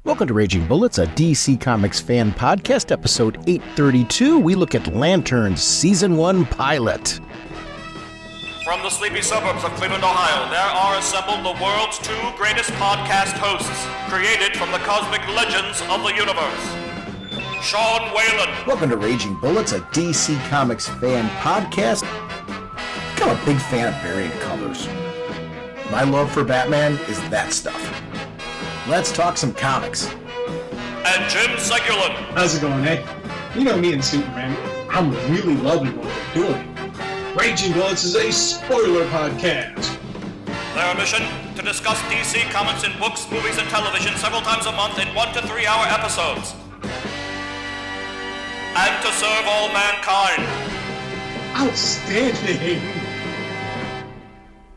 Welcome to Raging Bullets, a DC Comics fan podcast, episode 832. We look at Lanterns Season 1 pilot. From the sleepy suburbs of Cleveland, Ohio, there are assembled the world's two greatest podcast hosts, created from the cosmic legends of the universe. Sean Whalen. Welcome to Raging Bullets, a DC Comics fan podcast. I'm a big fan of variant colors. My love for Batman is that stuff. Let's talk some comics. And Jim Segulin. How's it going, eh? You know me and Superman. I'm really loving what we're doing. Raging Bullets is a spoiler podcast. Their mission, to discuss DC comics in books, movies, and television several times a month in 1 to 3 hour episodes. And to serve all mankind. Outstanding.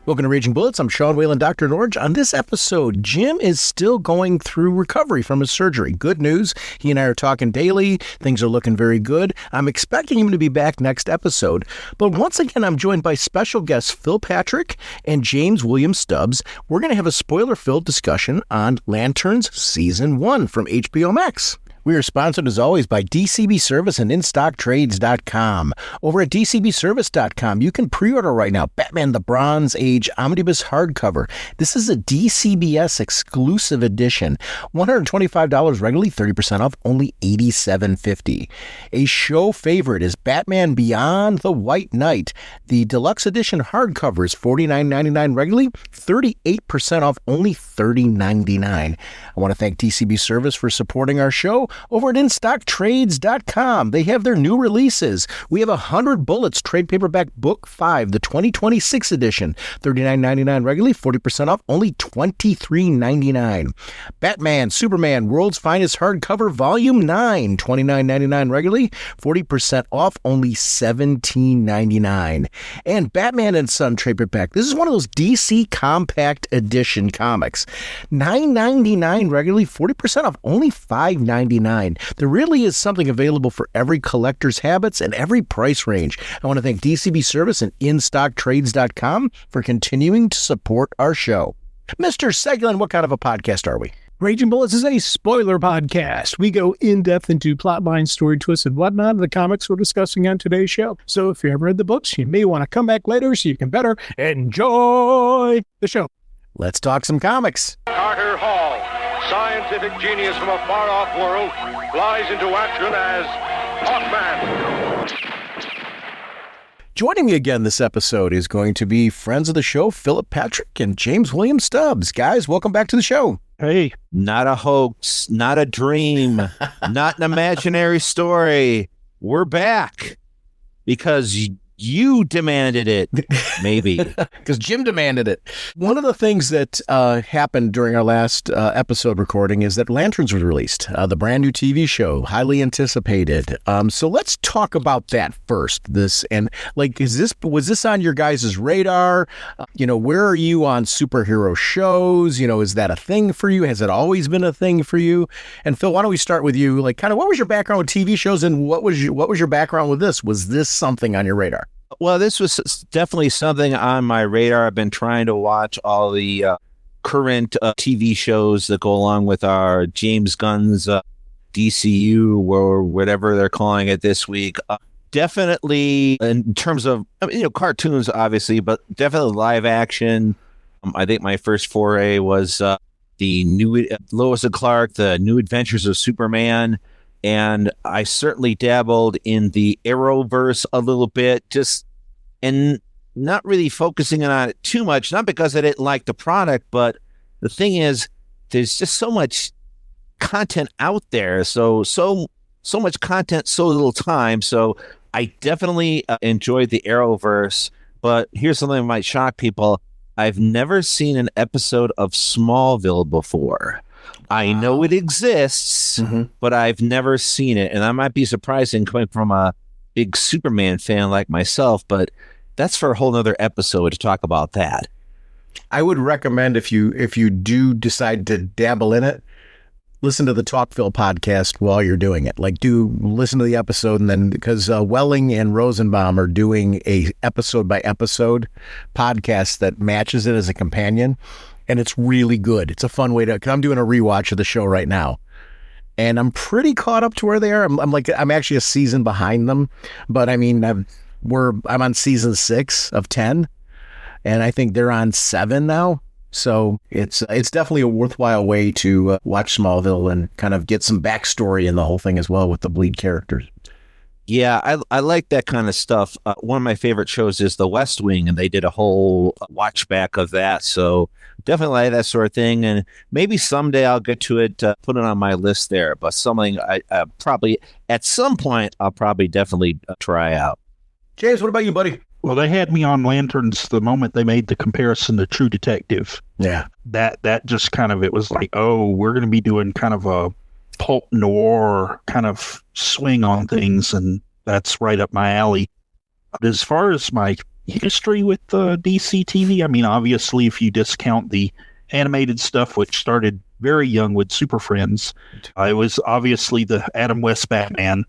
Welcome to Raging Bullets. I'm Sean Whalen, Dr. Norge. On this episode, Jim is still going through recovery from his surgery. Good news. He and I are talking daily. Things are looking very good. I'm expecting him to be back next episode. But once again, I'm joined by special guests Phil Patrick and James William Stubbs. We're going to have a spoiler-filled discussion on Lanterns Season 1 from HBO Max. We are sponsored, as always, by DCB Service and InStockTrades.com. Over at DCBService.com, you can pre-order right now Batman the Bronze Age Omnibus hardcover. This is a DCBS exclusive edition. $125 regularly, 30% off, only $87.50. A show favorite is Batman Beyond the White Knight. The deluxe edition hardcover is $49.99 regularly, 38% off, only $30.99. I want to thank DCB Service for supporting our show. Over at InStockTrades.com, they have their new releases. We have 100 Bullets trade paperback book 5, the 2026 edition, $39.99 regularly, 40% off, only $23.99. Batman, Superman, World's Finest Hardcover, Volume 9, $29.99 regularly, 40% off, only $17.99. And Batman and Son trade paperback. This is one of those DC Compact Edition comics. $9.99 regularly, 40% off, only $5.99. There really is something available for every collector's habits and every price range. I want to thank DCB Service and InStockTrades.com for continuing to support our show. Mr. Segulin, what kind of a podcast are we? Raging Bullets is a spoiler podcast. We go in-depth into plot lines, story twists, and whatnot of the comics we're discussing on today's show. So if you haven't read the books, you may want to come back later so you can better enjoy the show. Let's talk some comics. Carter Hall, scientific genius from a far-off world, flies into action as Hawkman. Joining me again this episode is going to be friends of the show, Philip Patrick and James William Stubbs. Guys, welcome back to the show. Hey. Not a hoax, not a dream, not an imaginary story. We're back because you demanded it, maybe. Because Jim demanded it. One of the things that happened during our last episode recording is that Lanterns was released, the brand new TV show, highly anticipated. So let's talk about that first. Was this on your guys' radar? Where are you on superhero shows? Is that a thing for you? Has it always been a thing for you? And Phil, why don't we start with you? What was your background with TV shows, and what was your background with this? Was this something on your radar? Well, this was definitely something on my radar. I've been trying to watch all the current TV shows that go along with our James Gunn's DCU or whatever they're calling it this week. Definitely in terms of, cartoons, obviously, but definitely live action. I think my first foray was the new Lois and Clark, the New Adventures of Superman. And I certainly dabbled in the Arrowverse a little bit, and not really focusing on it too much, not because I didn't like the product, but the thing is, there's just so much content out there. So much content, so little time. So I definitely enjoyed the Arrowverse, but here's something that might shock people. I've never seen an episode of Smallville before. I know it exists, but I've never seen it. And that might be surprising coming from a big Superman fan like myself, but that's for a whole nother episode to talk about that. I would recommend if you do decide to dabble in it, listen to the Talkville podcast while you're doing it. Listen to the episode, and then because Welling and Rosenbaum are doing a episode by episode podcast that matches it as a companion. and it's really good. It's a fun way to, cause I'm doing a rewatch of the show right now, and I'm pretty caught up to where they are. I'm actually a season behind them, but I mean, I'm on season 6 of 10, and I think they're on 7 now. So it's definitely a worthwhile way to watch Smallville and kind of get some backstory in the whole thing as well with the bleed characters. Yeah, I like that kind of stuff. One of my favorite shows is The West Wing, and they did a whole watch back of that. So definitely like that sort of thing. And maybe someday I'll get to it, put it on my list there. But something I probably, at some point, I'll probably definitely try out. James, what about you, buddy? Well, they had me on Lanterns the moment they made the comparison to True Detective. Yeah. That just kind of, it was like, oh, we're going to be doing kind of a pulp noir kind of swing on things, and that's right up my alley. But as far as my history with DC TV, I mean, obviously, if you discount the animated stuff, which started very young with Super Friends, it was obviously the Adam West Batman,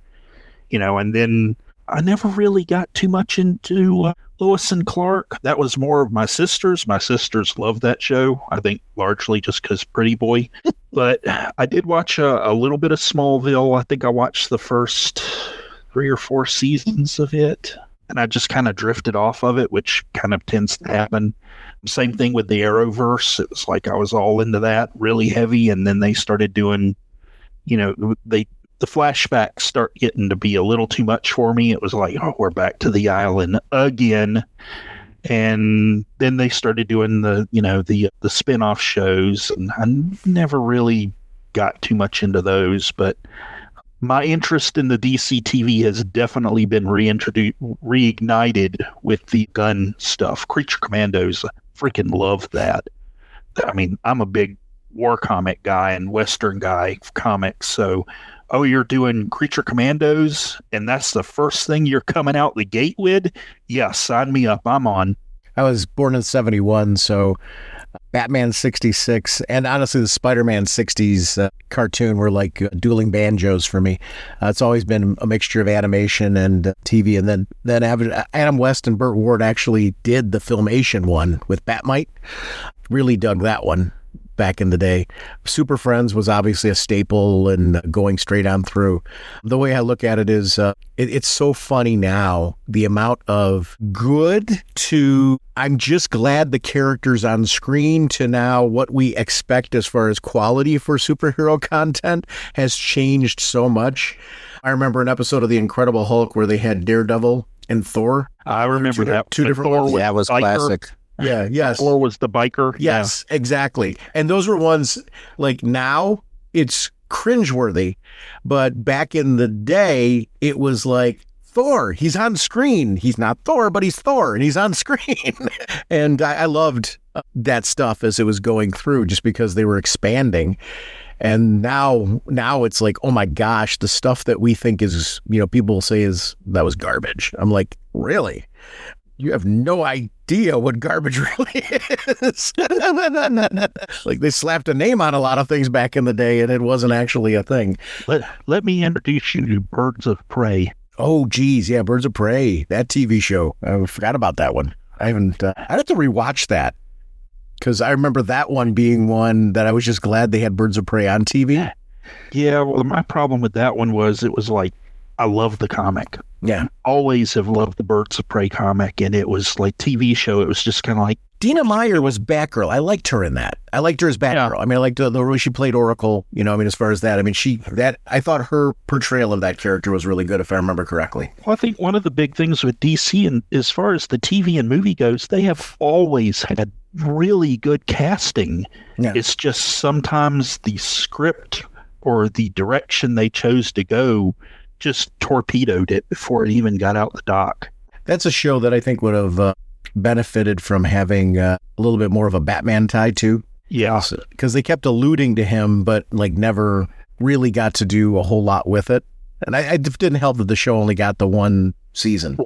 and then I never really got too much into Lois and Clark. That was more of my sisters. My sisters loved that show, I think largely just because Pretty Boy. But I did watch a little bit of Smallville. I think I watched the first 3 or 4 seasons of it, and I just kind of drifted off of it, which kind of tends to happen. Same thing with the Arrowverse. It was like I was all into that really heavy, and then they started doing, the flashbacks start getting to be a little too much for me. It was like, oh, we're back to the island again. And then they started doing the spin-off shows, and I never really got too much into those. But my interest in the DC TV has definitely been reignited with the gun stuff. Creature Commandos, I freaking love that. I mean, I'm a big war comic guy and Western guy comics, so oh, you're doing Creature Commandos, and that's the first thing you're coming out the gate with? Yeah, sign me up. I'm on. I was born in 71, so Batman 66, and honestly, the Spider-Man 60s cartoon were like dueling banjos for me. It's always been a mixture of animation and TV, and then Adam West and Burt Ward actually did the Filmation one with Batmite. Really dug that one back in the day. Super Friends was obviously a staple and going straight on through. The way I look at it is it's so funny now, the amount of good to I'm just glad the characters on screen to now what we expect as far as quality for superhero content has changed so much. I remember an episode of The Incredible Hulk where they had Daredevil and Thor. I remember that. Two different ones. Yeah, it was classic. Yeah, yes. Thor was the biker. Yes, yeah. Exactly. And those were ones, like now, it's cringeworthy. But back in the day, it was like, Thor, he's on screen. He's not Thor, but he's Thor, and he's on screen. And I loved that stuff as it was going through, just because they were expanding. And now it's like, oh my gosh, the stuff that we think is, people say that was garbage. I'm like, really? You have no idea what garbage really is. Like they slapped a name on a lot of things back in the day, and it wasn't actually a thing. Let me introduce you to Birds of Prey. Oh, geez. Yeah, Birds of Prey, that TV show. I forgot about that one. I'd have to rewatch that, because I remember that one being one that I was just glad they had Birds of Prey on TV. Yeah, well, my problem with that one was it was like, I love the comic. Yeah. Always have loved the Birds of Prey comic, and it was like TV show. It was just kind of like... Dina Meyer was Batgirl. I liked her in that. I liked her as Batgirl. Yeah. I mean, I liked the way she played Oracle, as far as that. I mean, I thought her portrayal of that character was really good, if I remember correctly. Well, I think one of the big things with DC, and as far as the TV and movie goes, they have always had really good casting. Yeah. It's just sometimes the script or the direction they chose to go just torpedoed it before it even got out the dock. That's a show that I think would have benefited from having a little bit more of a Batman tie too. Yeah. Because they kept alluding to him, but never really got to do a whole lot with it. And it didn't help that the show only got the one season.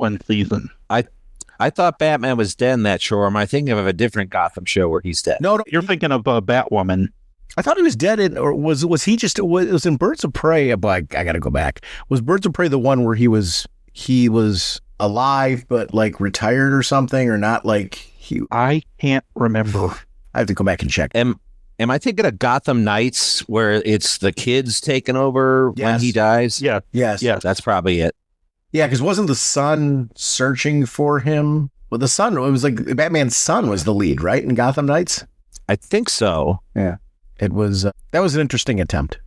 I thought Batman was dead in that show, or am I thinking of a different Gotham show where he's dead? No, you're thinking of Batwoman. I thought he was dead or was he just, it was in Birds of Prey, but I got to go back. Was Birds of Prey the one where he was alive, but retired or something, or not I can't remember. I have to go back and check. Am I thinking of Gotham Knights where it's the kids taking over when he dies? Yeah. Yes. That's probably it. Yeah, because wasn't the son searching for him? Well, the son, it was like Batman's son was the lead, right, in Gotham Knights? I think so. Yeah. It was, that was an interesting attempt.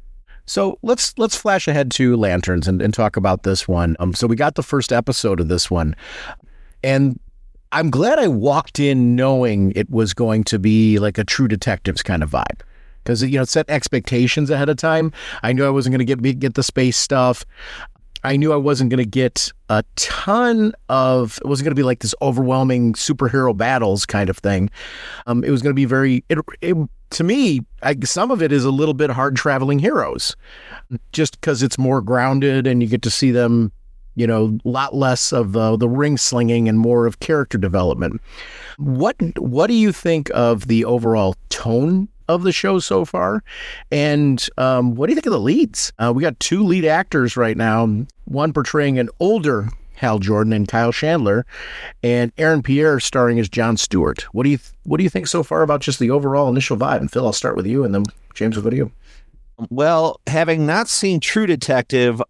So let's flash ahead to Lanterns and talk about this one. So we got the first episode of this one, and I'm glad I walked in knowing it was going to be like a True Detectives kind of vibe, because it set expectations ahead of time. I knew I wasn't going to get the space stuff. I knew I wasn't going to get a ton of. It wasn't going to be like this overwhelming superhero battles kind of thing. It was going to be very. To me, some of it is a little bit hard traveling heroes, just because it's more grounded and you get to see them. A lot less of the ring slinging and more of character development. What do you think of the overall tone of the show so far? And what do you think of the leads? We got 2 lead actors right now, one portraying an older Hal Jordan and Kyle Chandler, and Aaron Pierre starring as John Stewart. What do you think so far about just the overall initial vibe? And Phil, I'll start with you, and then James will go to you. Well, having not seen True Detective,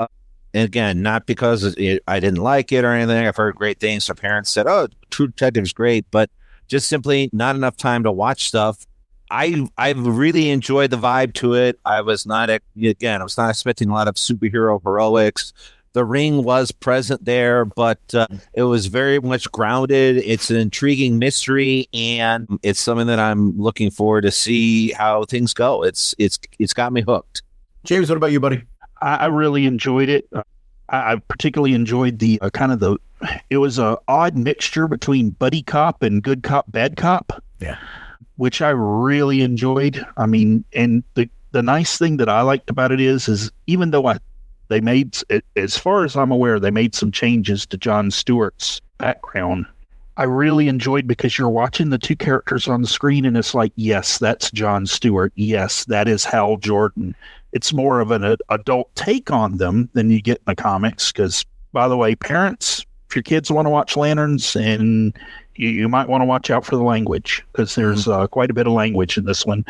again, not because I didn't like it or anything. I've heard great things. My parents said, "Oh, True Detective's great," but just simply not enough time to watch stuff. I've really enjoyed the vibe to it. I was not expecting a lot of superhero heroics. The ring was present there, but it was very much grounded. It's an intriguing mystery, and it's something that I'm looking forward to see how things go. It's got me hooked. James, what about you, buddy? I really enjoyed it. I particularly enjoyed the it was an odd mixture between buddy cop and good cop, bad cop. Yeah. Which I really enjoyed. I mean, and the nice thing that I liked about it is even though they made, as far as I'm aware, they made some changes to John Stewart's background. I really enjoyed because you're watching the 2 characters on the screen and it's like, yes, that's John Stewart. Yes, that is Hal Jordan. It's more of an adult take on them than you get in the comics. Because, by the way, parents, if your kids want to watch Lanterns, and you might want to watch out for the language, because there's quite a bit of language in this one.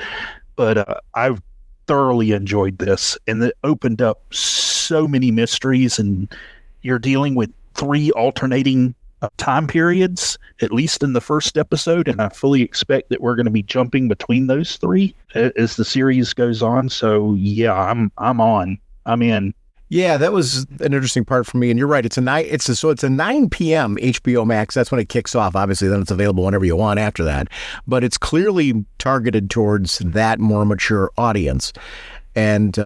But I've thoroughly enjoyed this, and it opened up so many mysteries, and you're dealing with 3 alternating time periods, at least in the first episode, and I fully expect that we're going to be jumping between those 3 as the series goes on. So yeah, I'm in. Yeah, that was an interesting part for me, and you're right. It's a 9 p.m. HBO Max. That's when it kicks off. Obviously, then it's available whenever you want after that. But it's clearly targeted towards that more mature audience, and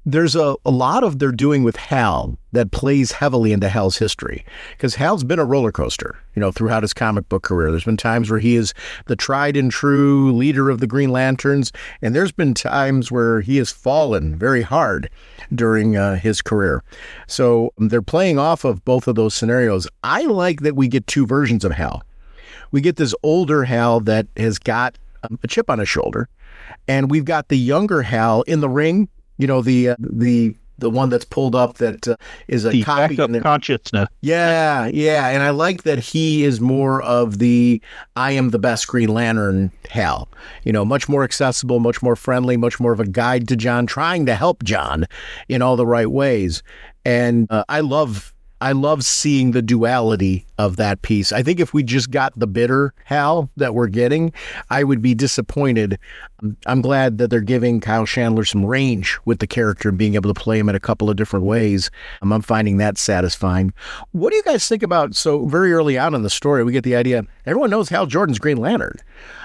there's a lot of they're doing with Hal that plays heavily into Hal's history, because Hal's been a roller coaster, throughout his comic book career. There's been times where he is the tried and true leader of the Green Lanterns, and there's been times where he has fallen very hard during his career. So they're playing off of both of those scenarios. I like that we get 2 versions of Hal. We get this older Hal that has got a chip on his shoulder, and we've got the younger Hal in the ring. The one that's pulled up that is a the copy. Backup consciousness. Yeah. And I like that he is more of the I am the best Green Lantern Hal. Much more accessible, much more friendly, much more of a guide to John, trying to help John in all the right ways. And I love seeing the duality of that piece. I think if we just got the bitter Hal that we're getting, I would be disappointed. I'm glad that they're giving Kyle Chandler some range with the character and being able to play him in a couple of different ways. I'm finding that satisfying. What do you guys think about, so very early on in the story, we get the idea, everyone knows Hal Jordan's Green Lantern.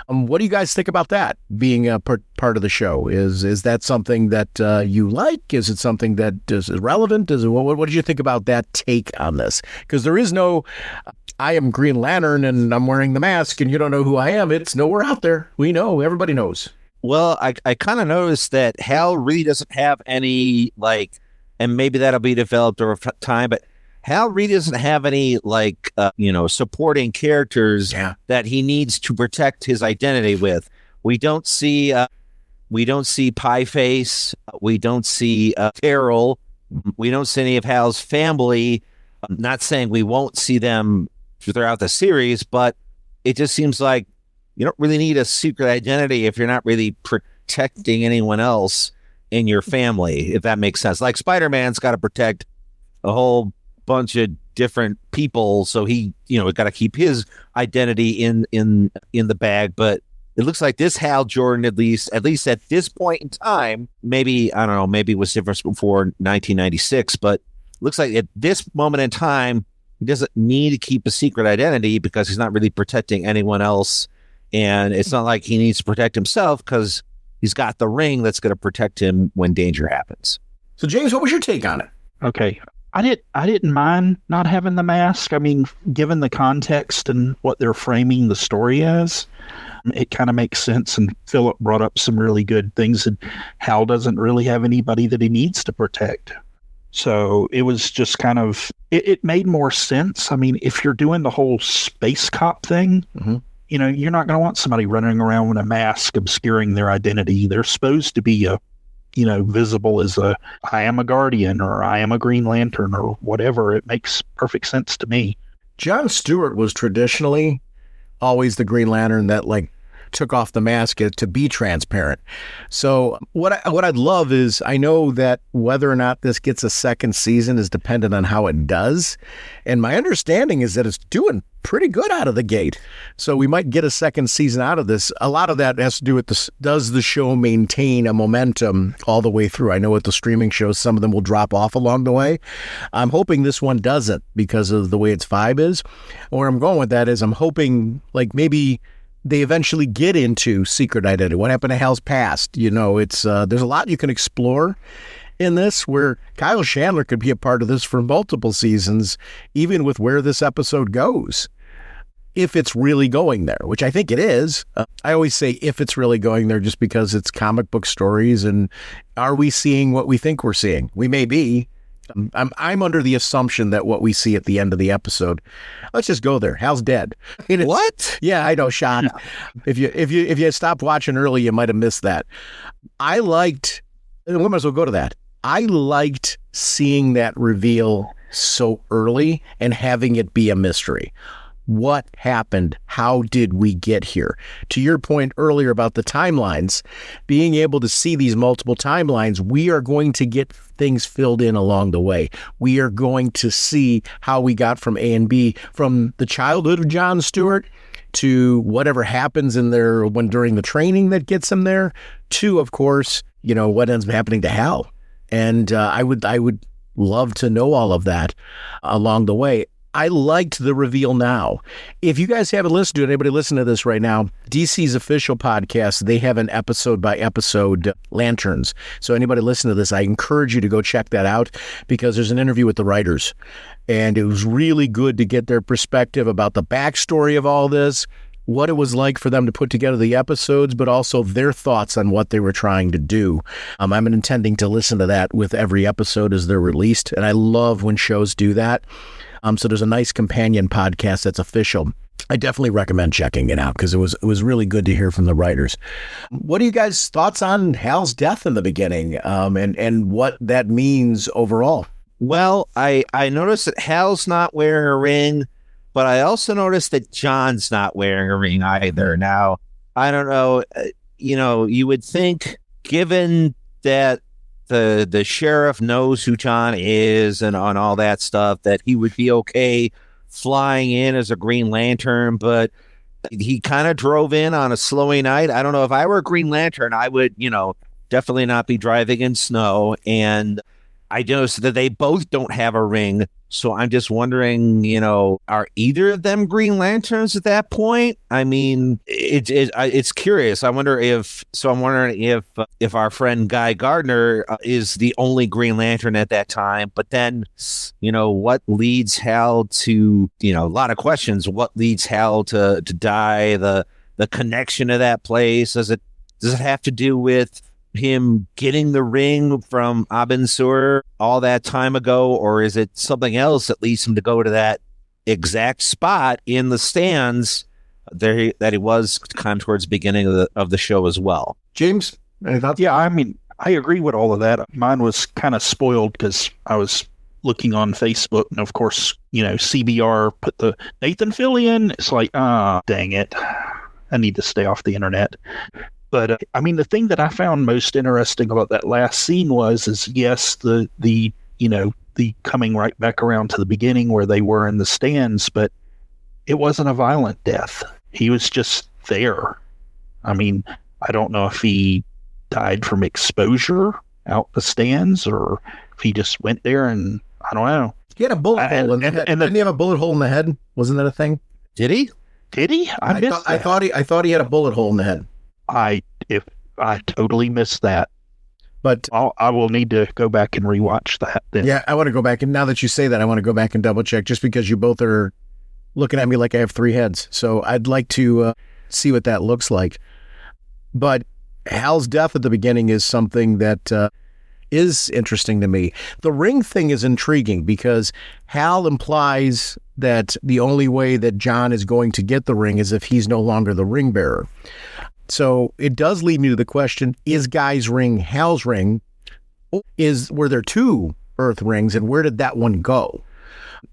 What do you guys think about that being a part of the show? Is that something that you like? Is it something that is relevant? What did you think about that take on this? Because there is no, I am Green Lantern and I'm wearing the mask and you don't know who I am. It's nowhere out there. We know. Everybody knows. Well, I kind of noticed that Hal really doesn't have any, and maybe that'll be developed over time, but Hal really doesn't have any supporting characters that he needs to protect his identity with. We don't see Pie Face. We don't see Carol. We don't see any of Hal's family. I'm not saying we won't see them throughout the series, but it just seems like you don't really need a secret identity if you're not really protecting anyone else in your family, if that makes sense. Like Spider-Man's got to protect a whole bunch of different people, so he, got to keep his identity in the bag. But it looks like this Hal Jordan, at least at this point in time, maybe, I don't know, maybe it was different before 1996, but looks like at this moment in time, he doesn't need to keep a secret identity because he's not really protecting anyone else. And it's not like he needs to protect himself because he's got the ring that's going to protect him when danger happens. So, James, what was your take on it? Okay. I didn't mind not having the mask. I mean, given the context and what they're framing the story as, it kind of makes sense. And Philip brought up some really good things. And Hal doesn't really have anybody that he needs to protect. So it was just kind of, it made more sense. I mean, if you're doing the whole space cop thing, you're not going to want somebody running around with a mask obscuring their identity. They're supposed to be visible as I am a Guardian or I am a Green Lantern or whatever. It makes perfect sense to me. John Stewart was traditionally always the Green Lantern that took off the mask to be transparent. So what I'd love is, I know that whether or not this gets a second season is dependent on how it does. And my understanding is that it's doing pretty good out of the gate. So we might get a second season out of this. A lot of that has to do with this. Does the show maintain a momentum all the way through? I know with the streaming shows, some of them will drop off along the way. I'm hoping this one doesn't because of the way its vibe is. Where I'm going with that is I'm hoping maybe they eventually get into secret identity. What happened to Hal's past? It's there's a lot you can explore in this, where Kyle Chandler could be a part of this for multiple seasons, even with where this episode goes. If it's really going there, which I think it is. I always say if it's really going there just because it's comic book stories, and are we seeing what we think we're seeing? We may be. I'm under the assumption that what we see at the end of the episode, let's just go there. Hal's dead. What? Yeah, I know, Sean. No. If you stopped watching early, you might have missed that. We might as well go to that. I liked seeing that reveal so early and having it be a mystery. What happened? How did we get here? To your point earlier about the timelines, being able to see these multiple timelines, we are going to get things filled in along the way. We are going to see how we got from A and B, from the childhood of John Stewart to whatever happens in there during the training that gets him there, to, of course, what ends up happening to Hal. And I would love to know all of that along the way. I liked the reveal now. If you guys haven't listened to it, anybody listen to this right now, DC's official podcast, they have an episode-by-episode Lanterns. So anybody listen to this, I encourage you to go check that out, because there's an interview with the writers. And it was really good to get their perspective about the backstory of all this, what it was like for them to put together the episodes, but also their thoughts on what they were trying to do. I'm intending to listen to that with every episode as they're released, and I love when shows do that. So there's a nice companion podcast that's official. I definitely recommend checking it out because it was really good to hear from the writers. What are you guys' thoughts on Hal's death in the beginning, and what that means overall? Well, I noticed that Hal's not wearing a ring, but I also noticed that John's not wearing a ring either. Now, I don't know, you would think, given that the sheriff knows who John is and on all that stuff, that he would be okay flying in as a Green Lantern, but he kind of drove in on a snowy night. I don't know, if I were a Green Lantern, I would, definitely not be driving in snow. And I noticed that they both don't have a ring. So I'm just wondering, are either of them Green Lanterns at that point? I mean, it's curious. I'm wondering if our friend Guy Gardner is the only Green Lantern at that time. But then, what leads Hal to, a lot of questions. What leads Hal to die? The connection to that place. Does it have to do with him getting the ring from Abin Sur all that time ago, or is it something else that leads him to go to that exact spot in the stands there that he was kind of towards the beginning of the show as well? James, any thoughts? Yeah, I mean, I agree with all of that. Mine was kind of spoiled because I was looking on Facebook, and of course, CBR put the Nathan Fillion. It's like, dang it. I need to stay off the internet. But I mean, the thing that I found most interesting about that last scene is yes, the coming right back around to the beginning where they were in the stands, but it wasn't a violent death. He was just there. I mean, I don't know if he died from exposure out the stands or if he just went there and I don't know. He had a bullet hole in the head. Didn't he have a bullet hole in the head? Wasn't that a thing? Did he? I thought he had a bullet hole in the head. I totally missed that. But I will need to go back and rewatch that then. Yeah, I want to go back, and now that you say that, I want to go back and double check, just because you both are looking at me like I have three heads. So I'd like to see what that looks like. But Hal's death at the beginning is something that is interesting to me. The ring thing is intriguing because Hal implies that the only way that John is going to get the ring is if he's no longer the ring bearer. So it does lead me to the question, is Guy's ring Hal's ring? Were there two Earth rings, and where did that one go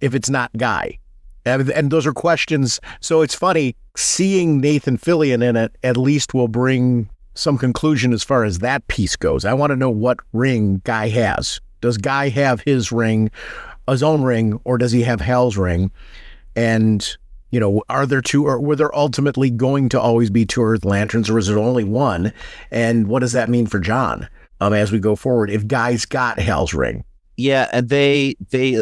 if it's not Guy? And those are questions. So it's funny, seeing Nathan Fillion in it at least will bring some conclusion as far as that piece goes. I want to know what ring Guy has. Does Guy have his ring, his own ring, or does he have Hal's ring? And are there two, or were there ultimately going to always be two Earth Lanterns, or is it only one? And what does that mean for John as we go forward if Guy's got Hal's ring? Yeah, and they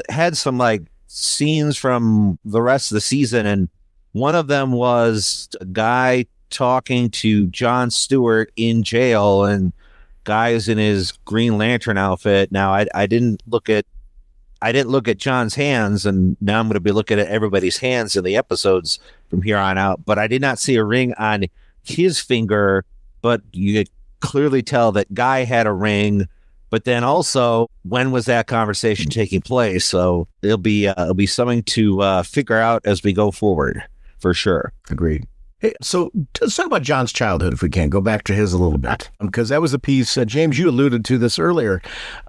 had some like scenes from the rest of the season, and one of them was a Guy talking to Jon Stewart in jail, and Guy is in his Green Lantern outfit. Now, I didn't look at John's hands, and now I'm going to be looking at everybody's hands in the episodes from here on out. But I did not see a ring on his finger, but you could clearly tell that Guy had a ring. But then also, when was that conversation taking place? So it'll be something to figure out as we go forward, for sure. Agreed. Hey, so let's talk about John's childhood, if we can. Go back to his a little bit, because that was a piece, James, you alluded to this earlier,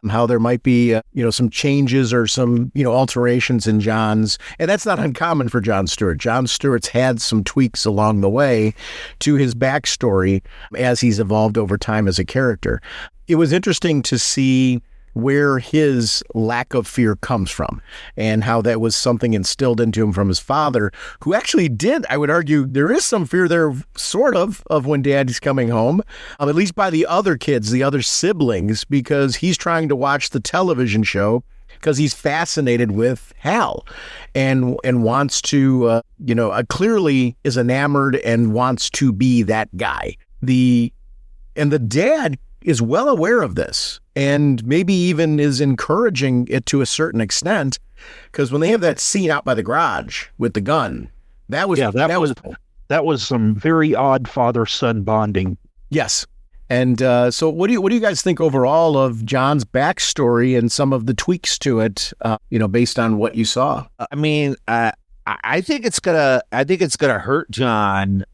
how there might be, some changes or some, alterations in John's, and that's not uncommon for Jon Stewart. Jon Stewart's had some tweaks along the way to his backstory as he's evolved over time as a character. It was interesting to see where his lack of fear comes from and how that was something instilled into him from his father, who actually did, I would argue, there is some fear there, sort of when Daddy's coming home, at least by the other kids, the other siblings, because he's trying to watch the television show because he's fascinated with Hal and wants to, clearly is enamored and wants to be that guy. The dad is well aware of this and maybe even is encouraging it to a certain extent, because when they have that scene out by the garage with the gun, that was some very odd father-son bonding. Yes. And so what do you guys think overall of John's backstory and some of the tweaks to it, based on what you saw? I mean, I think it's gonna hurt John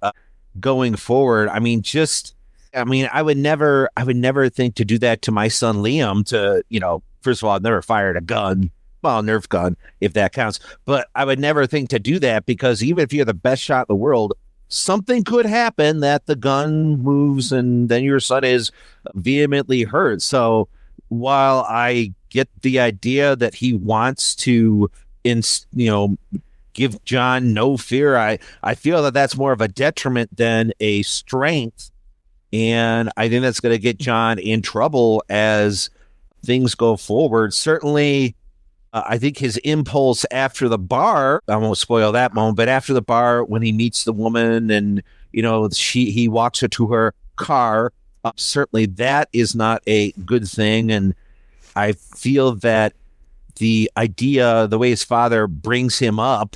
going forward. I would never think to do that to my son Liam. First of all, I've never fired a gun, well, a Nerf gun, if that counts. But I would never think to do that, because even if you're the best shot in the world, something could happen that the gun moves and then your son is vehemently hurt. So while I get the idea that he wants to, give John no fear, I feel that that's more of a detriment than a strength. And I think that's going to get John in trouble as things go forward. Certainly, I think his impulse after the bar, I won't spoil that moment, but after the bar, when he meets the woman and, he walks her to her car, certainly that is not a good thing. And I feel that the way his father brings him up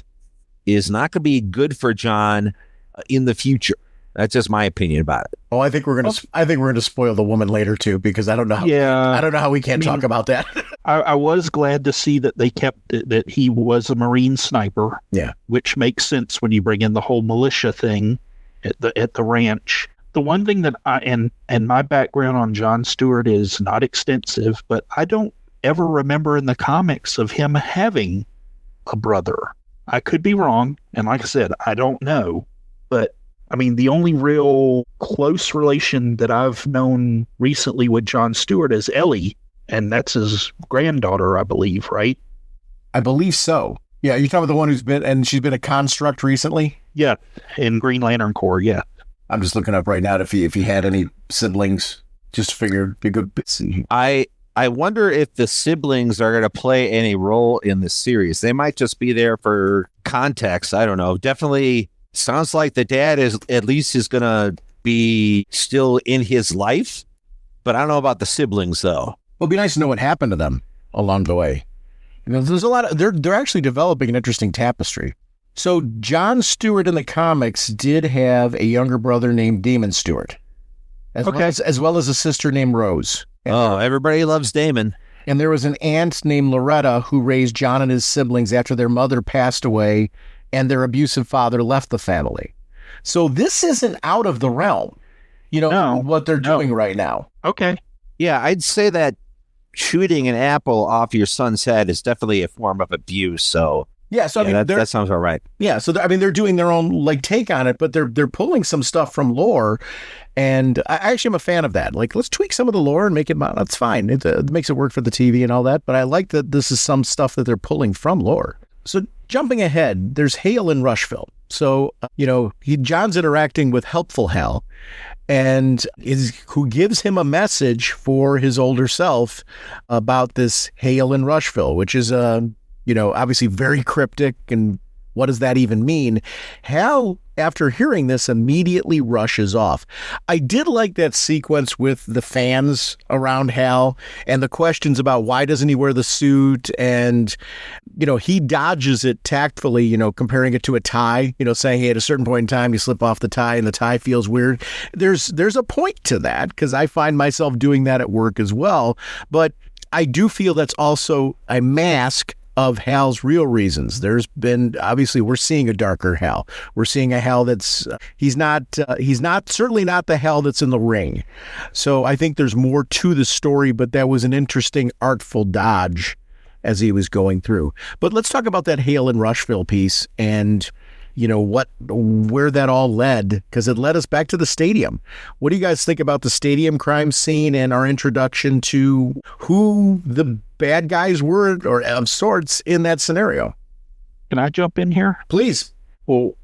is not going to be good for John in the future. That's just my opinion about it. Oh, I think we're gonna spoil the woman later too, because I don't know how we can't talk about that. I was glad to see that they kept that he was a Marine sniper. Yeah, which makes sense when you bring in the whole militia thing at the ranch. The one thing that and my background on Jon Stewart is not extensive, but I don't ever remember in the comics of him having a brother. I could be wrong, and like I said, I don't know, but I mean, the only real close relation that I've known recently with Jon Stewart is Ellie, and that's his granddaughter, I believe, right? I believe so. Yeah, you're talking about the one she's been a construct recently? Yeah, in Green Lantern Corps, yeah. I'm just looking up right now if he had any siblings, just to figure it'd be a good bit. I wonder if the siblings are going to play any role in the series. They might just be there for context. I don't know. Definitely sounds like the dad is going to be still in his life, but I don't know about the siblings though. Well, it'd be nice to know what happened to them along the way. You know, there's a lot of they're actually developing an interesting tapestry. So Jon Stewart in the comics did have a younger brother named Damon Stewart, as well as a sister named Rose. Everybody loves Damon. And there was an aunt named Loretta who raised John and his siblings after their mother passed away and their abusive father left the family. So this isn't out of the realm, what they're doing right now. Okay. Yeah, I'd say that shooting an apple off your son's head is definitely a form of abuse. So yeah, so I mean, that sounds all right. Yeah, so they're doing their own take on it, but they're pulling some stuff from lore, and I actually am a fan of that. Like, let's tweak some of the lore and make it. That's fine. It makes it work for the TV and all that. But I like that this is some stuff that they're pulling from lore. So jumping ahead, there's Hale in Rushville. So John's interacting with helpful Hal, and who gives him a message for his older self about this Hale in Rushville, which is obviously very cryptic, and what does that even mean? Hal, after hearing this, immediately rushes off. I did like that sequence with the fans around Hal and the questions about why doesn't he wear the suit, and he dodges it tactfully, comparing it to a tie, saying, hey, at a certain point in time you slip off the tie and the tie feels weird. There's a point to that, because I find myself doing that at work as well, but I do feel that's also a mask of Hal's real reasons. There's been, obviously, we're seeing a darker Hal. We're seeing a Hal that's, he's certainly not the Hal that's in the ring. So I think there's more to the story, but that was an interesting, artful dodge as he was going through. But let's talk about that Hale in Rushville piece and, where that all led, because it led us back to the stadium. What do you guys think about the stadium crime scene and our introduction to who the bad guys were, or of sorts, in that scenario? Can I jump in here? Please. Well,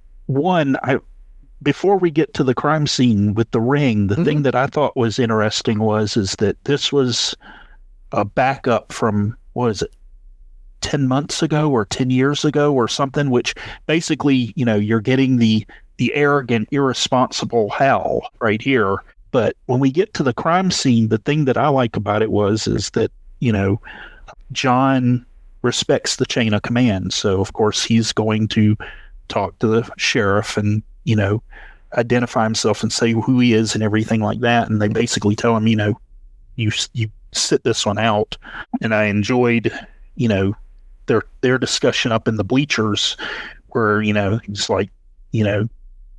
before we get to the crime scene with the ring, the thing that I thought was interesting is that this was a backup from, 10 months ago or 10 years ago or something, which basically, you're getting the arrogant, irresponsible Hal right here. But when we get to the crime scene, the thing that I like about it is that, John respects the chain of command. So, of course, he's going to talk to the sheriff and, identify himself and say who he is and everything like that. And they basically tell him, you sit this one out. And I enjoyed, their discussion up in the bleachers where, it's like,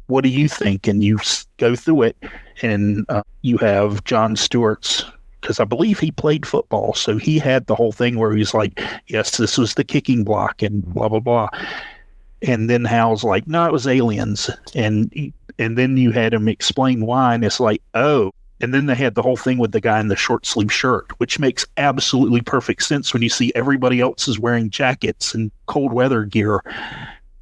what do you think? And you go through it, and you have Jon Stewart's, because I believe he played football, so he had the whole thing where he's like, yes, this was the kicking block and blah, blah, blah. And then Hal's like, no, it was aliens. And then you had him explain why, and it's like, oh. And then they had the whole thing with the guy in the short sleeve shirt, which makes absolutely perfect sense when you see everybody else is wearing jackets and cold weather gear.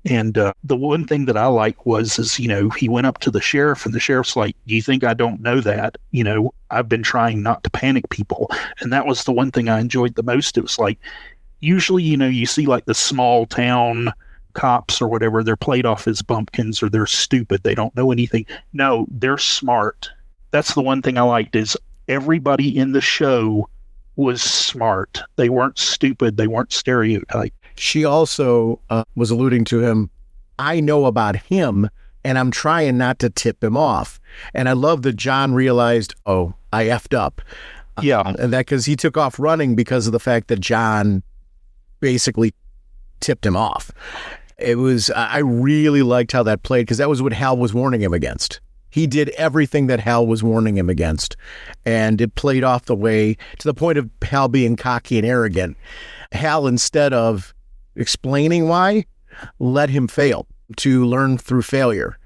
And the one thing that I like is he went up to the sheriff, and the sheriff's like, do you think I don't know that? I've been trying not to panic people. And that was the one thing I enjoyed the most. It was like, usually, you see like the small town cops or whatever, they're played off as bumpkins or they're stupid. They don't know anything. No, they're smart. That's the one thing I liked, is everybody in the show was smart. They weren't stupid. They weren't stereotyped. She also was alluding to him. I know about him, and I'm trying not to tip him off. And I love that John realized, oh, I effed up. Yeah. And that because he took off running because of the fact that John basically tipped him off. I really liked how that played, because that was what Hal was warning him against. He did everything that Hal was warning him against, and it played off the way to the point of Hal being cocky and arrogant. Hal, instead of explaining why, let him fail to learn through failure.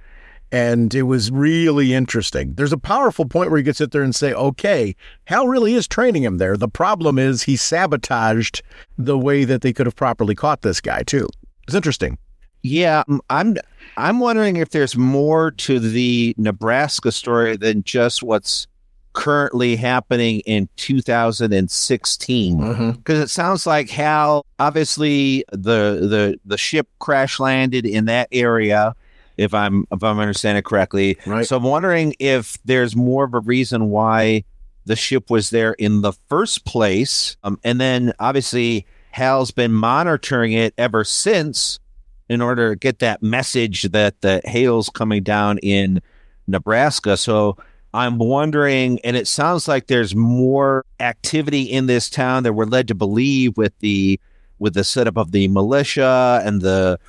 And it was really interesting. There's a powerful point where you could sit there and say, okay, Hal really is training him there. The problem is he sabotaged the way that they could have properly caught this guy, too. It's interesting. Yeah, I'm wondering if there's more to the Nebraska story than just what's currently happening in 2016. Because it sounds like Hal, obviously the ship crash landed in that area, if I'm understanding correctly. Right. So I'm wondering if there's more of a reason why the ship was there in the first place. And then obviously Hal's been monitoring it ever since in order to get that message that the hail's coming down in Nebraska. So I'm wondering, and it sounds like there's more activity in this town that we're led to believe with the setup of the militia and the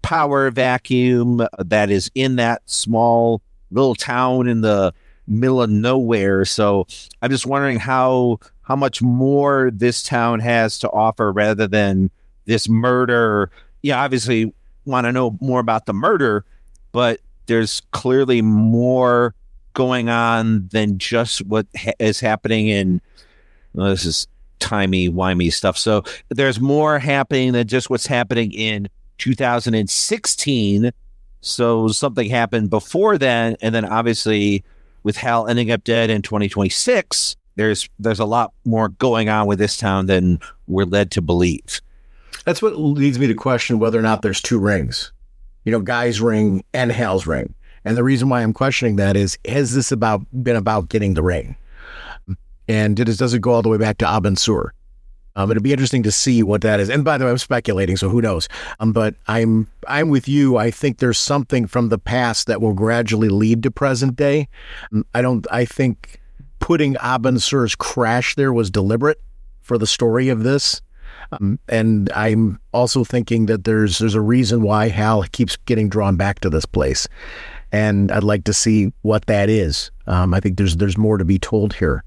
power vacuum that is in that small little town in the middle of nowhere. So I'm just wondering how much more this town has to offer rather than this murder. Yeah, obviously want to know more about the murder, but there's clearly more going on than just what is happening in, well, this is timey-wimey stuff. So there's more happening than just what's happening in 2016. So something happened before then. And then obviously with Hal ending up dead in 2026, there's a lot more going on with this town than we're led to believe. That's what leads me to question whether or not there's two rings. Guy's ring and Hal's ring. And the reason why I'm questioning that is, has this been about getting the ring? And does it go all the way back to Abin Sur? It'd be interesting to see what that is. And by the way, I'm speculating, so who knows? But I'm with you. I think there's something from the past that will gradually lead to present day. I think putting Abin Sur's crash there was deliberate for the story of this. And I'm also thinking that there's a reason why Hal keeps getting drawn back to this place. And I'd like to see what that is. I think there's more to be told here.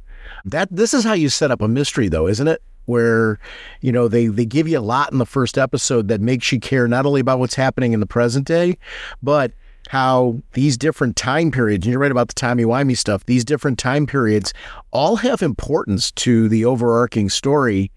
This is how you set up a mystery, though, isn't it? Where, they give you a lot in the first episode that makes you care not only about what's happening in the present day, but how these different time periods, and you're right about the timey-wimey stuff, these different time periods all have importance to the overarching story.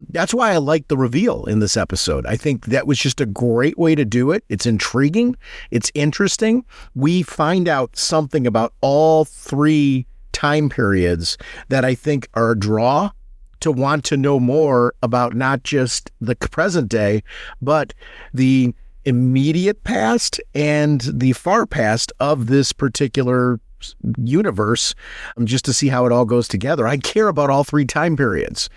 That's why I like the reveal in this episode. I think that was just a great way to do it. It's intriguing. It's interesting. We find out something about all three time periods that I think are a draw to want to know more about not just the present day, but the immediate past and the far past of this particular universe, just to see how it all goes together. I care about all three time periods,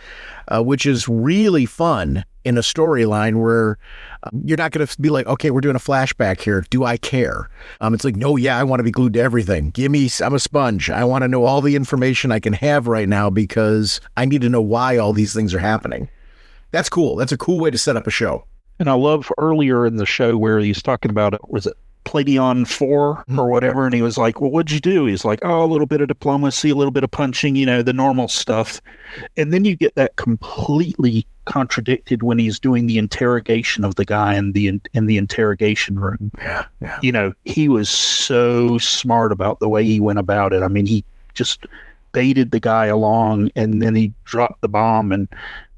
which is really fun in a storyline where you're not going to be like, okay, we're doing a flashback here. Do I care? It's like, no, yeah, I want to be glued to everything. I'm a sponge. I want to know all the information I can have right now because I need to know why all these things are happening. That's cool. That's a cool way to set up a show. And I love earlier in the show where he's talking about it, was it Palladion 4 or whatever, and he was like, well, what'd you do? He's like, oh, a little bit of diplomacy, a little bit of punching, the normal stuff. And then you get that completely contradicted when he's doing the interrogation of the guy in the interrogation room. Yeah. He was so smart about the way he went about it. I mean, he just baited the guy along and then he dropped the bomb, and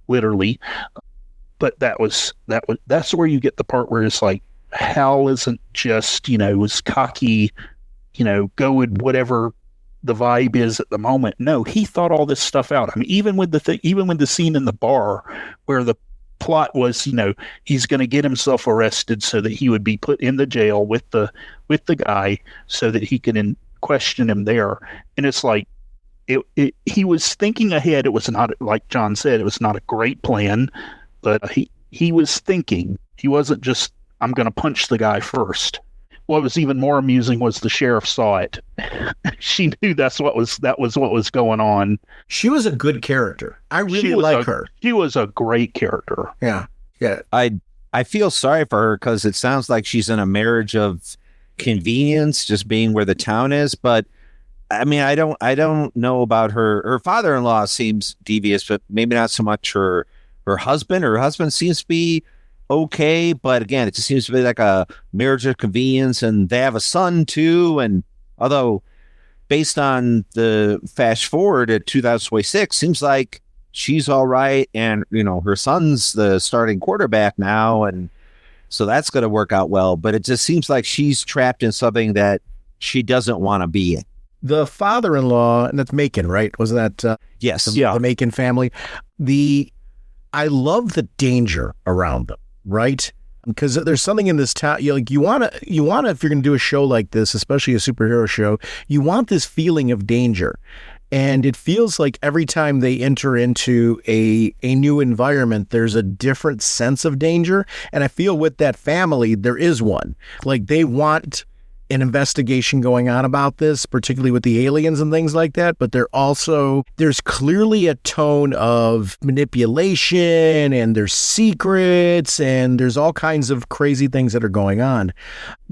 literally. But that's where you get the part where it's like, Hal isn't just, was cocky, go with whatever the vibe is at the moment. No, he thought all this stuff out. I mean, even with the scene in the bar where the plot was, he's going to get himself arrested so that he would be put in the jail with the guy so that he can question him there. And it's like, he was thinking ahead. It was not, like John said, it was not a great plan, but he was thinking. He wasn't just, I'm going to punch the guy first. What was even more amusing was the sheriff saw it. She knew that was what was going on. She was a good character. I really like her. She was a great character. Yeah. I feel sorry for her because it sounds like she's in a marriage of convenience, just being where the town is. But I mean, I don't know about her. Her father-in-law seems devious, but maybe not so much her husband. Her husband seems to be okay, but again, it just seems to be like a marriage of convenience, and they have a son too. And although based on the flash forward at 2026, seems like she's all right, and her son's the starting quarterback now, and so that's going to work out well. But it just seems like she's trapped in something that she doesn't want to be in. The father-in-law, and that's Macon, right? Was that yes? The Macon family. I love the danger around them, right? Because there's something in this town. You want to, if you're going to do a show like this, especially a superhero show, you want this feeling of danger. And it feels like every time they enter into a new environment, there's a different sense of danger. And I feel with that family, there is one. Like, they want an investigation going on about this, particularly with the aliens and things like that. But there's clearly a tone of manipulation, and there's secrets, and there's all kinds of crazy things that are going on.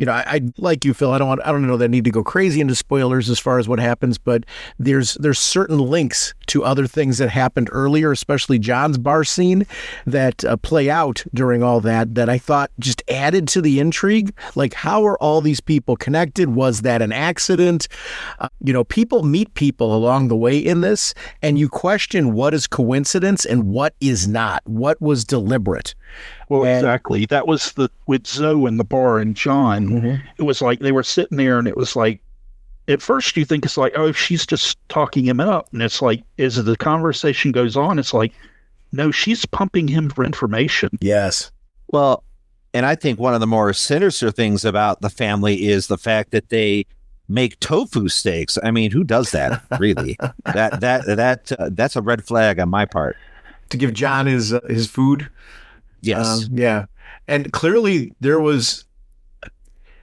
I like you, Phil. I don't know that I need to go crazy into spoilers as far as what happens, but there's certain links to other things that happened earlier, especially John's bar scene, that play out during all that I thought just added to the intrigue. Like, how are all these people connected? Was that an accident? People meet people along the way in this, and you question what is coincidence and what is not, what was deliberate. Well, exactly. That was with Zoe in the bar and John. Mm-hmm. It was like they were sitting there, and it was like, at first you think it's like, oh, she's just talking him up. And it's like, as the conversation goes on, it's like, no, she's pumping him for information. Yes. Well, and I think one of the more sinister things about the family is the fact that they make tofu steaks. I mean, who does that, really? That's a red flag on my part. To give John his food? Yes. Yeah. And clearly there was...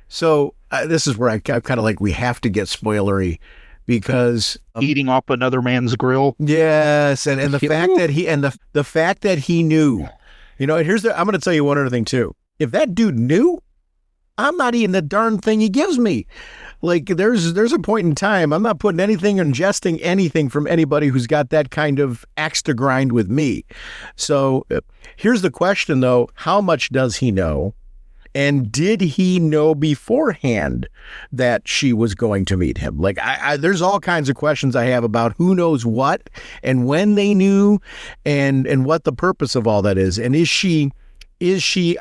So this is where I'm kind of like, we have to get spoilery, because eating off another man's grill. Yes, and the fact that the fact that he knew, and I'm going to tell you one other thing too. If that dude knew, I'm not eating the darn thing he gives me. Like, there's a point in time, I'm not putting anything, ingesting anything from anybody who's got that kind of axe to grind with me. So here's the question though: how much does he know? And did he know beforehand that she was going to meet him? Like, there's all kinds of questions I have about who knows what and when they knew, and what the purpose of all that is. And is she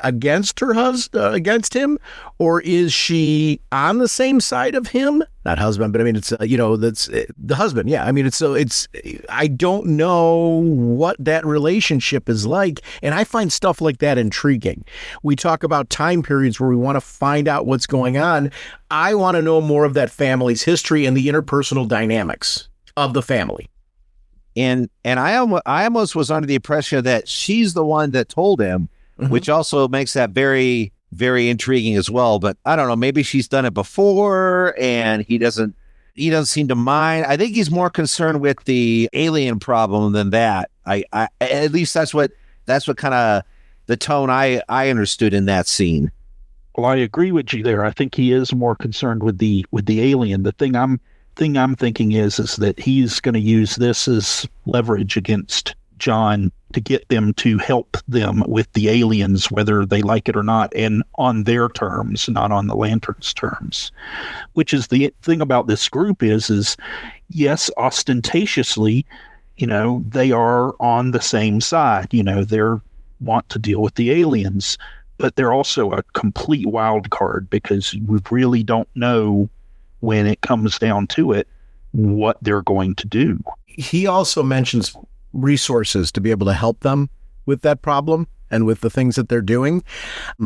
against her husband, against him, or is she on the same side of him? Not husband, but I mean, it's that's the husband. Yeah, I mean, it's I don't know what that relationship is like, and I find stuff like that intriguing. We talk about time periods where we want to find out what's going on. I want to know more of that family's history and the interpersonal dynamics of the family. And I almost was under the impression that she's the one that told him. Mm-hmm. Which also makes that very, very intriguing as well. But I don't know, maybe she's done it before and he doesn't seem to mind. I think he's more concerned with the alien problem than that. I at least that's what kind of the tone I understood in that scene. Well, I agree with you there. I think he is more concerned with the alien. The thing I'm thinking is that he's going to use this as leverage against John to get them to help them with the aliens, whether they like it or not, and on their terms, not on the Lantern's terms. Which is the thing about this group is yes, ostentatiously, they are on the same side. They want to deal with the aliens, but they're also a complete wild card, because we really don't know, when it comes down to it, what they're going to do. He also mentions resources to be able to help them with that problem and with the things that they're doing.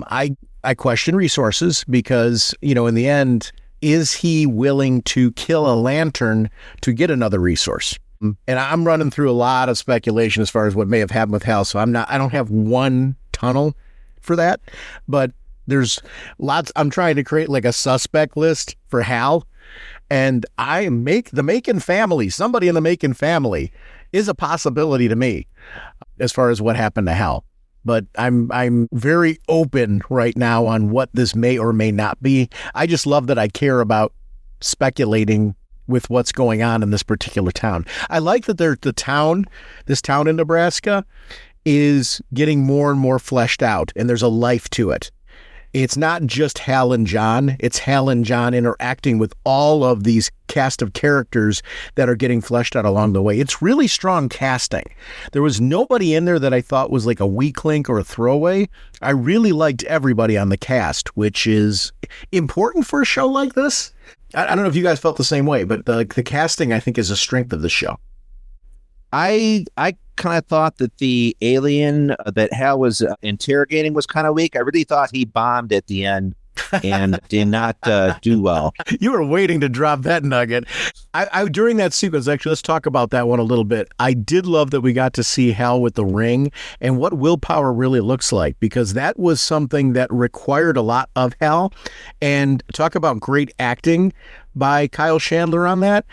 I question resources, because, in the end, is he willing to kill a Lantern to get another resource? And I'm running through a lot of speculation as far as what may have happened with Hal, so I don't have one tunnel for that, but there's lots. I'm trying to create like a suspect list for Hal, and the Macon family, somebody in the Macon family is a possibility to me as far as what happened to Hal. But I'm very open right now on what this may or may not be. I just love that I care about speculating with what's going on in this particular town. I like that this town in Nebraska is getting more and more fleshed out, and there's a life to it. It's not just Hal and John. It's Hal and John interacting with all of these cast of characters that are getting fleshed out along the way. It's really strong casting. There was nobody in there that I thought was like a weak link or a throwaway. I really liked everybody on the cast, which is important for a show like this. I don't know if you guys felt the same way, but the casting, I think, is a strength of the show. I kind of thought that the alien that Hal was interrogating was kind of weak. I really thought he bombed at the end and did not do well. You were waiting to drop that nugget. I during that sequence, actually, let's talk about that one a little bit. I did love that we got to see Hal with the ring and what willpower really looks like, because that was something that required a lot of Hal. And talk about great acting by Kyle Chandler on that.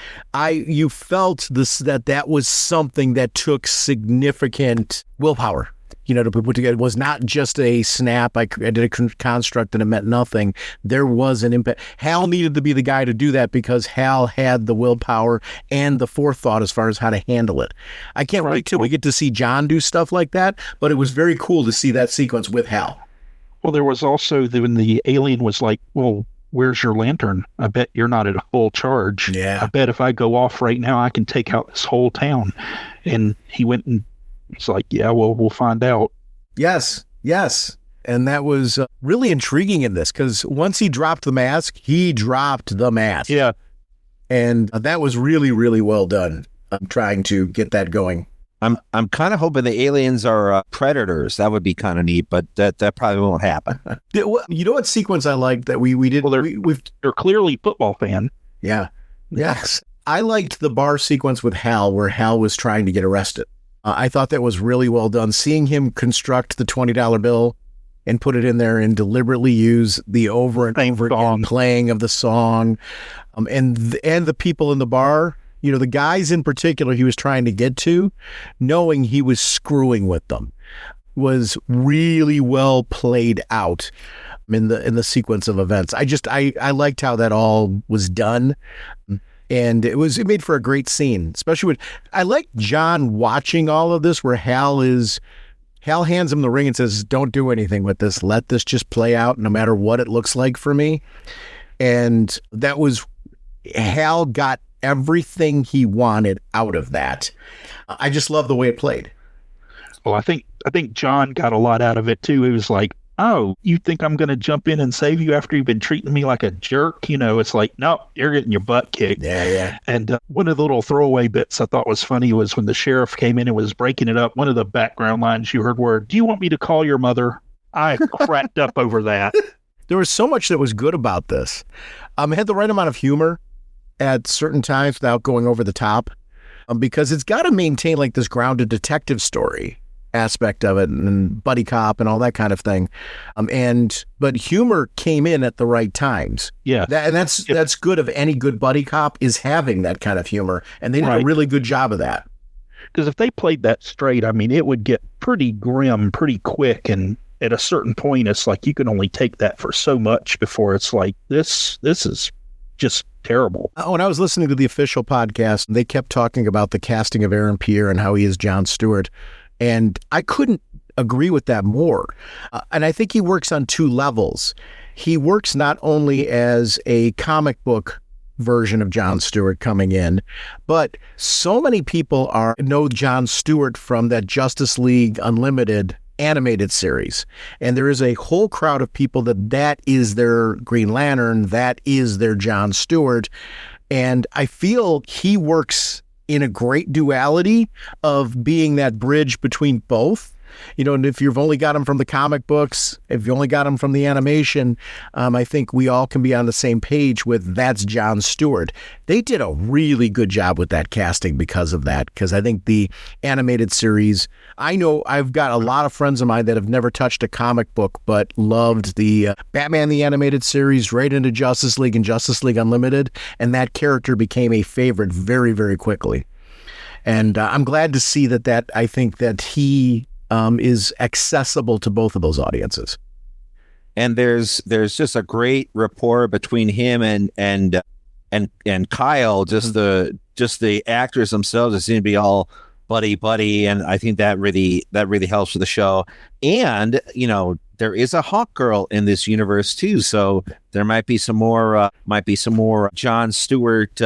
You felt that was something that took significant willpower, to put together. It was not just a snap. I did a construct and it meant nothing. There was an impact. Hal needed to be the guy to do that because Hal had the willpower and the forethought as far as how to handle it. I can't wait till we get to see John do stuff like that, but it was very cool to see that sequence with Hal. Well, there was also when the alien was like, well, where's your lantern? I bet you're not at a full charge. Yeah. I bet if I go off right now, I can take out this whole town. And he went and it's like, yeah, well, we'll find out. Yes. And that was really intriguing in this, because once he dropped the mask, he dropped the mask. Yeah. And that was really, really well done. I'm trying to get that going. I'm kind of hoping the aliens are predators. That would be kind of neat, but that probably won't happen. You know what sequence I liked that we did? Well, they're clearly football fan. Yeah. Yes. I liked the bar sequence with Hal where Hal was trying to get arrested. I thought that was really well done. Seeing him construct the $20 bill and put it in there and deliberately use the over and over again playing of the song, and the people in the bar. The guys in particular he was trying to get to, knowing he was screwing with them, was really well played out in the sequence of events. I liked how that all was done. And it made for a great scene, especially I like John watching all of this where Hal hands him the ring and says, don't do anything with this. Let this just play out no matter what it looks like for me. And that was, Hal got everything he wanted out of that. I just love the way it played. Well, I think John got a lot out of it too. It was like, oh, you think I'm going to jump in and save you after you've been treating me like a jerk? It's like, no, you're getting your butt kicked. Yeah. And one of the little throwaway bits I thought was funny was when the sheriff came in and was breaking it up. One of the background lines you heard were, do you want me to call your mother? I cracked up over that. There was so much that was good about this. It had the right amount of humor at certain times without going over the top, because it's got to maintain like this grounded detective story aspect of it and buddy cop and all that kind of thing. But humor came in at the right times. Yeah. That's good of any good buddy cop, is having that kind of humor. And they did a really good job of that. Because if they played that straight, I mean, it would get pretty grim pretty quick. And at a certain point, it's like you can only take that for so much before it's like, this is just terrible. When I was listening to the official podcast, they kept talking about the casting of Aaron Pierre and how he is Jon Stewart. And I couldn't agree with that more. And I think he works on two levels. He works not only as a comic book version of Jon Stewart coming in, but so many people know Jon Stewart from that Justice League Unlimited animated series. And there is a whole crowd of people that is their Green Lantern, that is their Jon Stewart. And I feel he works in a great duality of being that bridge between both. And if you've only got him from the comic books, if you only got him from the animation, I think we all can be on the same page with that's Jon Stewart. They did a really good job with that casting because of that, because I think the animated series, I know I've got a lot of friends of mine that have never touched a comic book, but loved the Batman the Animated Series right into Justice League and Justice League Unlimited, and that character became a favorite very, very quickly. And I'm glad to see that I think that he is accessible to both of those audiences. And there's just a great rapport between him and Kyle. Just the actors themselves seem to be all buddy, and I think that really helps with the show. And there is a Hawk Girl in this universe too, so there might be some more Jon Stewart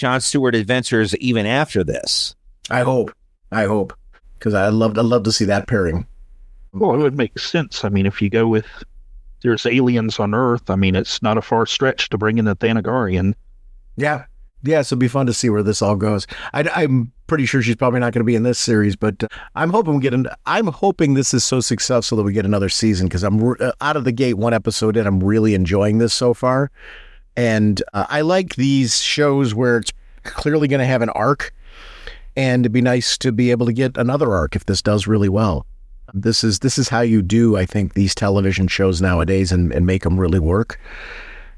adventures even after this. I hope, because I'd love to see that pairing. Well, it would make sense. I mean, if you go with there's aliens on Earth, I mean, it's not a far stretch to bring in the Thanagarian. Yeah, so it'd be fun to see where this all goes. I'm pretty sure she's probably not going to be in this series, but I'm hoping this is so successful that we get another season, because I'm out of the gate, one episode in, I'm really enjoying this so far. And I like these shows where it's clearly going to have an arc, and it'd be nice to be able to get another arc if this does really well. This is how you do, I think, these television shows nowadays and make them really work.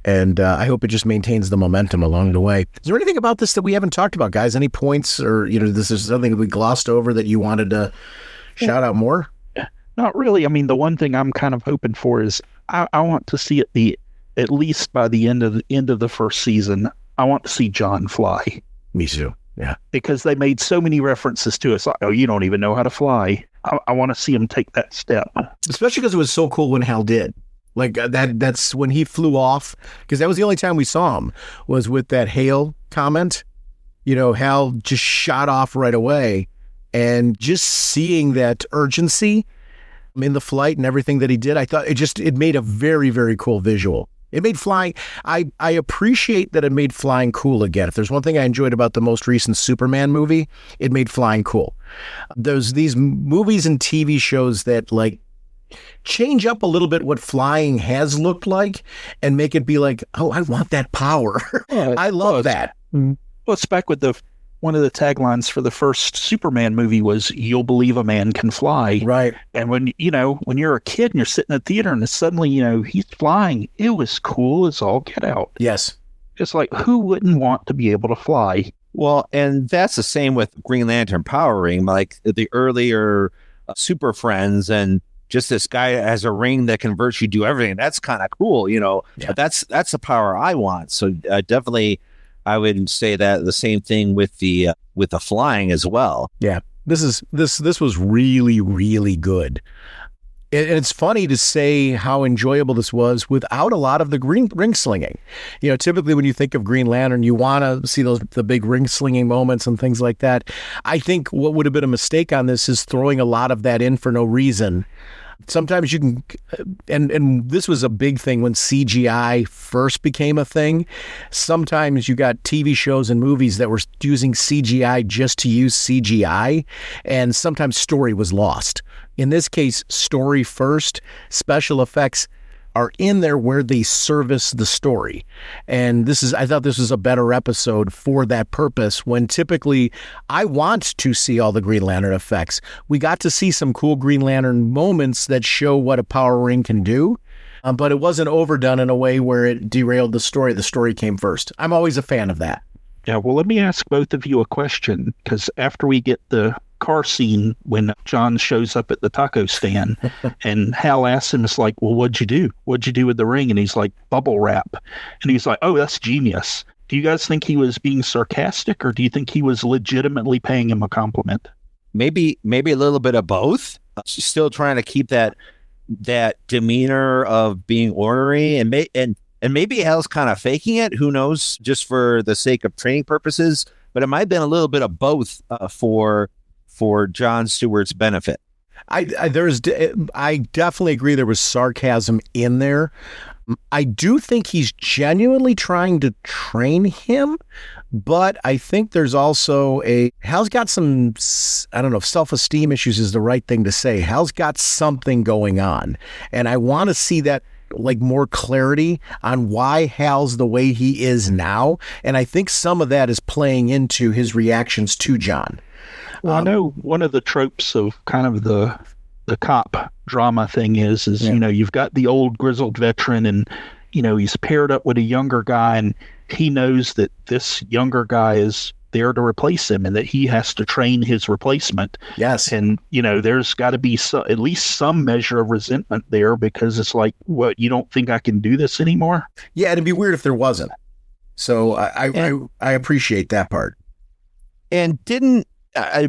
And I hope it just maintains the momentum along the way. Is there anything about this that we haven't talked about, guys? Any points, or this is something that we glossed over that you wanted to shout out more? Not really. I mean, the one thing I'm kind of hoping for is I want to see at least by the end of the first season, I want to see John fly. Me too. Yeah, because they made so many references to us. Like, oh, you don't even know how to fly. I want to see him take that step, especially because it was so cool when Hal did. Like that's when he flew off, because that was the only time we saw him, was with that hail comment. Hal just shot off right away, and just seeing that urgency in the flight and everything that he did, I thought it made a very, very cool visual. It made flying, I appreciate that it made flying cool again. If there's one thing I enjoyed about the most recent Superman movie, it made flying cool. There's these movies and TV shows that change up a little bit what flying has looked like and make it be like, oh, I want that power. I love that. Well, it's back with one of the taglines for the first Superman movie was, "You'll believe a man can fly." Right. And when you're a kid and you're sitting in the theater and suddenly, he's flying, it was cool as all get out. Yes. It's like, who wouldn't want to be able to fly? Well, and that's the same with Green Lantern Power Ring, like the earlier Super Friends, and just this guy has a ring that can virtually do everything. That's kind of cool, Yeah. That's the power I want. So definitely, I would say that the same thing with the flying as well. Yeah, this was really, really good. And it's funny to say how enjoyable this was without a lot of the ring slinging. Typically when you think of Green Lantern, you want to see the big ring slinging moments and things like that. I think what would have been a mistake on this is throwing a lot of that in for no reason. Sometimes you can, and this was a big thing when CGI first became a thing. Sometimes you got TV shows and movies that were using CGI just to use CGI, and sometimes story was lost. In this case, story first, special effects are in there where they service the story. And I thought this was a better episode for that purpose, when typically I want to see all the Green Lantern effects. We got to see some cool Green Lantern moments that show what a power ring can do, but it wasn't overdone in a way where it derailed the story. The story came first. I'm always a fan of that. Yeah, well, let me ask both of you a question, because after we get the car scene when John shows up at the taco stand and Hal asks him, it's like, well, what'd you do? What'd you do with the ring? And he's like, bubble wrap. And he's like, oh, that's genius. Do you guys think he was being sarcastic, or do you think he was legitimately paying him a compliment? Maybe a little bit of both. Still trying to keep that demeanor of being ornery, and maybe Hal's kind of faking it. Who knows? Just for the sake of training purposes. But it might have been a little bit of both for Jon Stewart's benefit. I definitely agree there was sarcasm in there. I do think he's genuinely trying to train him, but I think there's also Hal's got some, I don't know if self-esteem issues is the right thing to say. Hal's got something going on, and I want to see that more clarity on why Hal's the way he is now. And I think some of that is playing into his reactions to John. Well, I know one of the tropes of kind of the cop drama thing is you've got the old grizzled veteran, and he's paired up with a younger guy, and he knows that this younger guy is there to replace him and that he has to train his replacement. Yes. And there's got to be at least some measure of resentment there, because it's like, what, you don't think I can do this anymore? Yeah, it'd be weird if there wasn't. So I appreciate that part. And didn't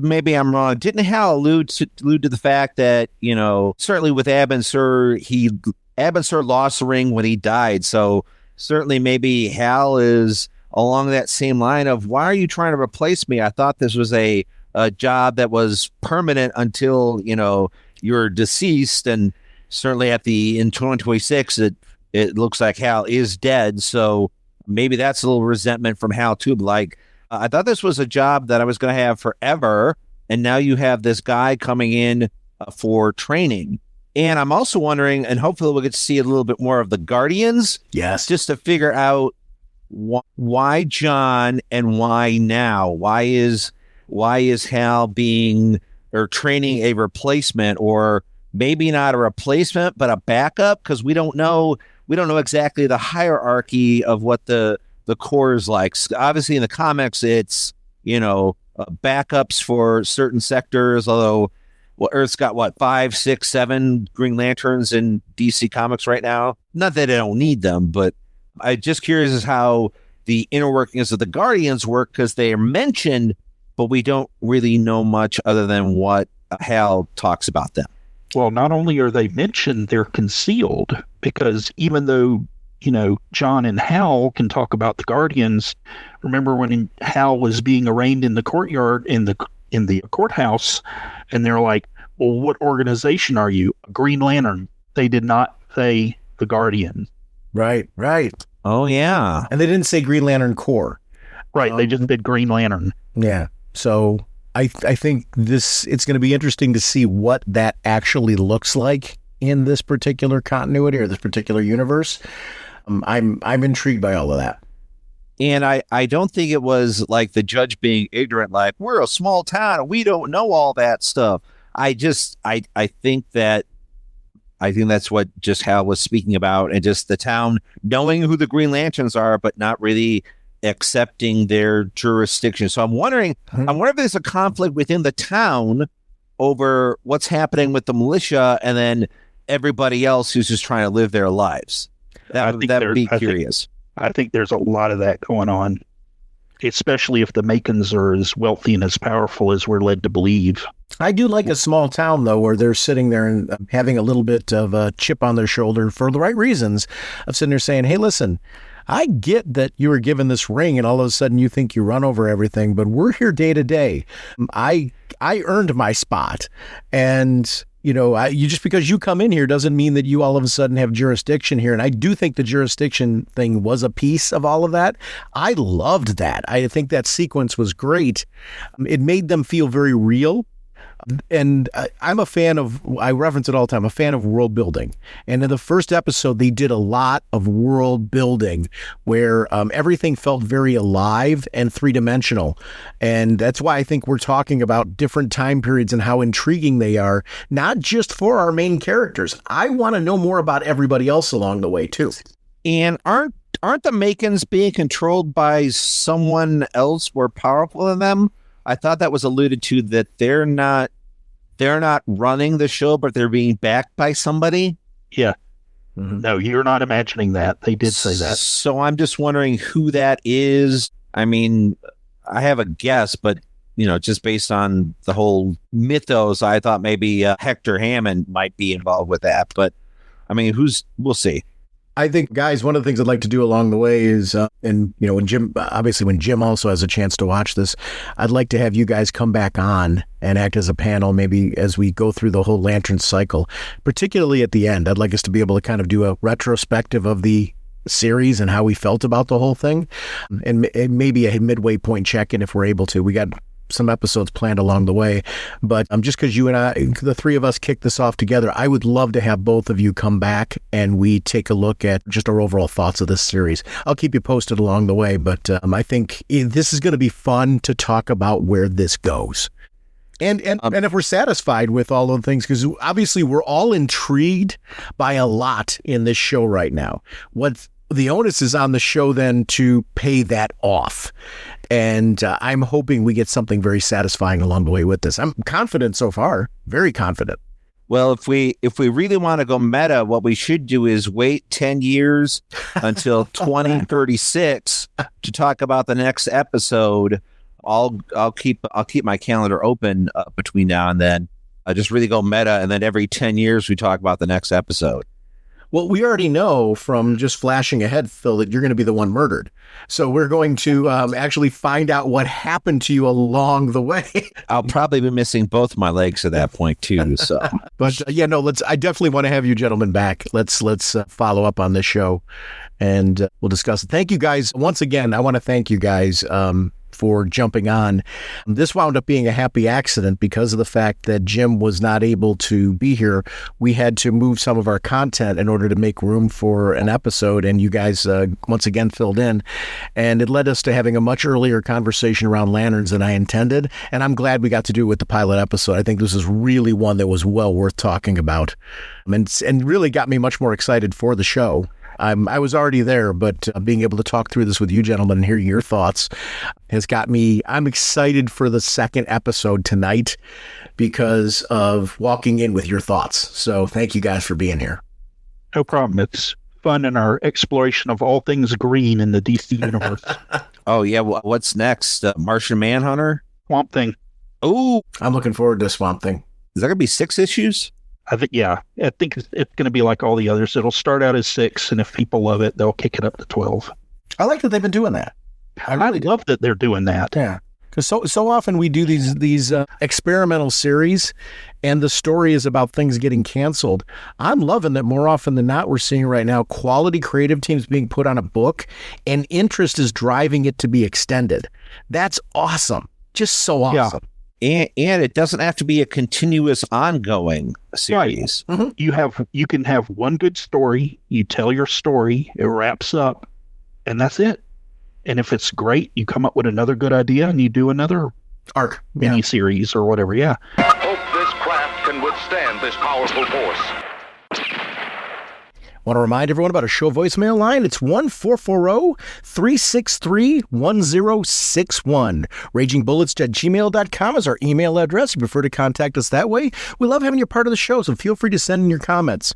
maybe I'm wrong. Didn't Hal allude to the fact that, certainly with Abin Sur, Abin Sur lost the ring when he died. So certainly maybe Hal is along that same line of, why are you trying to replace me? I thought this was a job that was permanent until, you're deceased. And certainly in 2026, it looks like Hal is dead. So maybe that's a little resentment from Hal too. Like, I thought this was a job that I was going to have forever. And now you have this guy coming in for training. And I'm also wondering, and hopefully we'll get to see a little bit more of the Guardians. Yes. Just to figure out why John and why now? Why is Hal training a replacement, or maybe not a replacement, but a backup? Because we don't know exactly the hierarchy of what the Corps is like. Obviously in the comics, it's, backups for certain sectors, although Earth's got 5, 6, 7 Green Lanterns in DC Comics right now. Not that I don't need them, but I'm just curious as how the inner workings of the Guardians work, because they are mentioned, but we don't really know much other than what Hal talks about them. Well, not only are they mentioned, they're concealed, because even though, John and Hal can talk about the Guardians, remember when Hal was being arraigned in the courtyard in the courthouse, and they're like, well, what organization are you? A Green Lantern. They did not say the Guardian. Right. Oh, yeah. And they didn't say Green Lantern Corps. Right. They just did Green Lantern. Yeah. So I think it's going to be interesting to see what that actually looks like in this particular continuity or this particular universe. I'm intrigued by all of that. And I don't think it was like the Judge being ignorant, like, we're a small town and we don't know all that stuff. I think that's what just Hal was speaking about, and just the town knowing who the Green Lanterns are, but not really accepting their jurisdiction. So I'm wondering if there's a conflict within the town over what's happening with the militia and then everybody else who's just trying to live their lives. That would be curious. I think there's a lot of that going on, especially if the Macons are as wealthy and as powerful as we're led to believe. I do like a small town, though, where they're sitting there and having a little bit of a chip on their shoulder for the right reasons, of sitting there saying, hey, listen, I get that you were given this ring and all of a sudden you think you run over everything, but we're here day to day. I earned my spot. And you just because you come in here doesn't mean that you all of a sudden have jurisdiction here. And I do think the jurisdiction thing was a piece of all of that. I loved that. I think that sequence was great. It made them feel very real. And I'm a fan of, I reference it all the time, a fan of world building. And in the first episode, they did a lot of world building where everything felt very alive and three-dimensional. And that's why I think we're talking about different time periods and how intriguing they are, not just for our main characters. I want to know more about everybody else along the way, too. And aren't the Macons being controlled by someone else more powerful than them? I thought that was alluded to, that they're not running the show, but they're being backed by somebody. Yeah. Mm-hmm. No, you're not imagining that. They did say that. So I'm just wondering who that is. I mean, I have a guess, but just based on the whole mythos, I thought maybe Hector Hammond might be involved with that. But I mean, we'll see. I think, guys, one of the things I'd like to do along the way is, when Jim also has a chance to watch this, I'd like to have you guys come back on and act as a panel, maybe as we go through the whole Lantern cycle, particularly at the end. I'd like us to be able to kind of do a retrospective of the series and how we felt about the whole thing, and maybe a midway point check-in if we're able to. We got some episodes planned along the way, but just because you and I, the three of us, kicked this off together, I would love to have both of you come back and we take a look at just our overall thoughts of this series. I'll keep you posted along the way, but I think this is going to be fun to talk about where this goes. And if we're satisfied with all of the things, because obviously we're all intrigued by a lot in this show right now. What the onus is on the show then to pay that off. And I'm hoping we get something very satisfying along the way with this. I'm confident so far, very confident. Well, if we really want to go meta, what we should do is wait 10 years until 2036 to talk about the next episode I'll keep my calendar open between now and then. I just really go meta, and then every 10 years we talk about the next episode. Well, we already know from just flashing ahead, Phil, that you're going to be the one murdered. So we're going to actually find out what happened to you along the way. I'll probably be missing both my legs at that point too. So, but I definitely want to have you gentlemen back. Let's follow up on this show, and we'll discuss it. Thank you guys once again. I want to thank you guys for jumping on. This wound up being a happy accident because of the fact that Jim was not able to be here. We had to move some of our content in order to make room for an episode, and you guys once again filled in, and it led us to having a much earlier conversation around lanterns than I intended, and I'm glad we got to do it with the pilot episode. I think this is really one that was well worth talking about, and really got me much more excited for the show. I was already there, but being able to talk through this with you gentlemen and hear your thoughts has got me. I'm excited for the second episode tonight because of walking in with your thoughts. So thank you guys for being here. No problem. It's fun in our exploration of all things green in the DC universe. Oh, yeah. What's next? Martian Manhunter? Swamp Thing. Oh, I'm looking forward to Swamp Thing. Is that going to be 6 issues? I think it's going to be like all the others. It'll start out as 6, and if people love it, they'll kick it up to 12. I like that they've been doing that. I love that they're doing that. Yeah, because so often we do these experimental series, and the story is about things getting canceled. I'm loving that more often than not. We're seeing right now quality creative teams being put on a book, and interest is driving it to be extended. That's awesome. Just so awesome. And it doesn't have to be a continuous ongoing series. Right. Mm-hmm. You can have one good story, you tell your story, it wraps up, and that's it. And if it's great, you come up with another good idea and you do another arc, mini-series or whatever, yeah. Hope this craft can withstand this powerful force. Want to remind everyone about our show voicemail line. It's 1-440-363-1061. RagingBullets@gmail.com is our email address. If you prefer to contact us that way, we love having you part of the show, so feel free to send in your comments.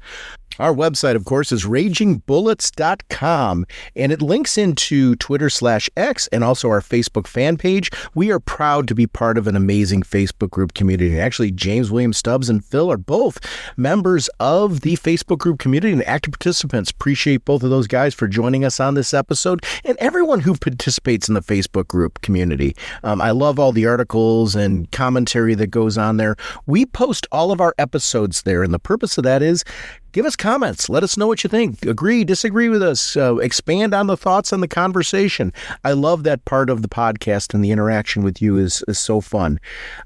Our website, of course, is RagingBullets.com, and it links into Twitter/X and also our Facebook fan page. We are proud to be part of an amazing Facebook group community. Actually, James, William, Stubbs, and Phil are both members of the Facebook group community and active participants. Appreciate both of those guys for joining us on this episode, and everyone who participates in the Facebook group community. I love all the articles and commentary that goes on there. We post all of our episodes there, and the purpose of that is give us comments. Let us know what you think. Agree, disagree with us. Expand on the thoughts and the conversation. I love that part of the podcast, and the interaction with you is so fun.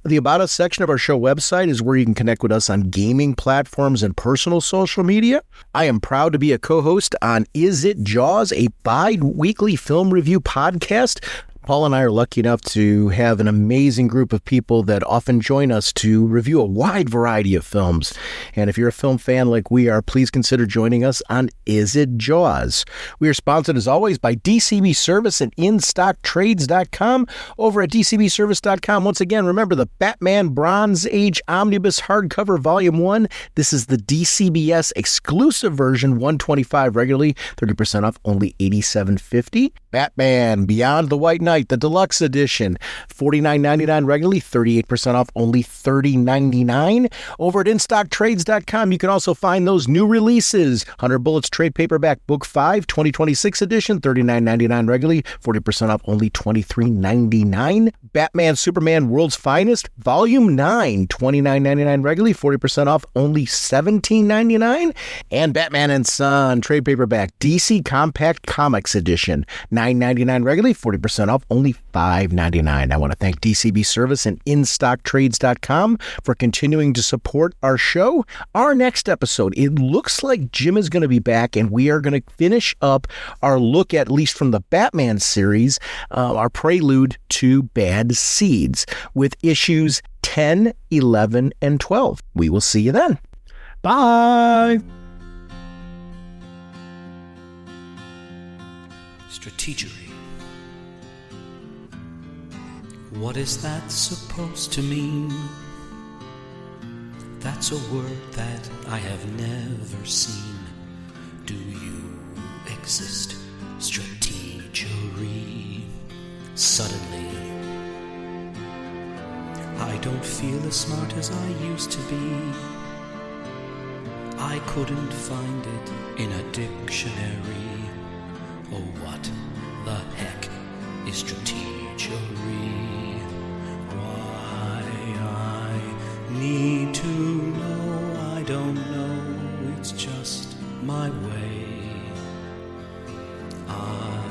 The About Us section of our show website is where you can connect with us on gaming platforms and personal social media. I am proud to be a co-host on Is It Jaws, a bi-weekly film review podcast. Paul and I are lucky enough to have an amazing group of people that often join us to review a wide variety of films. And if you're a film fan like we are, please consider joining us on Is It Jaws. We are sponsored, as always, by DCB Service and InStockTrades.com. Over at DCBService.com, once again, remember the Batman Bronze Age Omnibus Hardcover Volume 1. This is the DCBS exclusive version, $125 regularly, 30% off, only $87.50. Batman Beyond the White Knight, the deluxe edition, $49.99 regularly, 38% off, only $30.99. Over at InStockTrades.com, you can also find those new releases. 100 Bullets Trade Paperback Book 5, 2026 edition, $39.99 regularly, 40% off, only $23.99. Batman Superman World's Finest, Volume 9, $29.99 regularly, 40% off, only $17.99. And Batman and Son Trade Paperback DC Compact Comics Edition, $9.99 regularly, 40% off, only $5.99. I want to thank DCB Service and InStockTrades.com for continuing to support our show. Our next episode, it looks like Jim is going to be back, and we are going to finish up our look, at least from the Batman series, our prelude to Bad Seeds, with issues 10, 11, and 12. We will see you then. Bye! Strategery. What is that supposed to mean? That's a word that I have never seen. Do you exist? Strategery. Suddenly, I don't feel as smart as I used to be. I couldn't find it in a dictionary. Oh, what the heck is strategery? Why I need to know, I don't know, it's just my way. I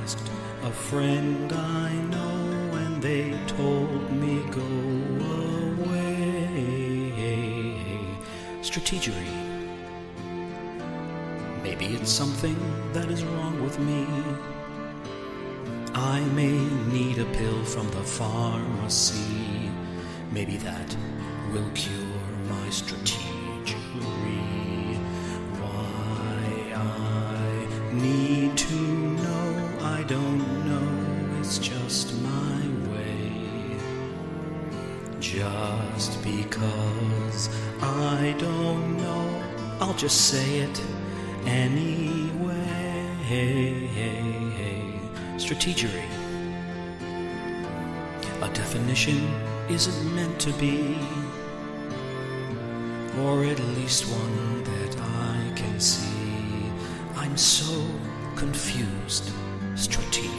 asked a friend I know and they told me go away. Strategery. Maybe it's something that is wrong with me. I may need a pill from the pharmacy. Maybe that will cure my strategery. Why I need to know, I don't know, it's just my way. Just because I don't know, I'll just say it anyway. Strategery. A definition isn't meant to be, or at least one that I can see. I'm so confused. Strategery.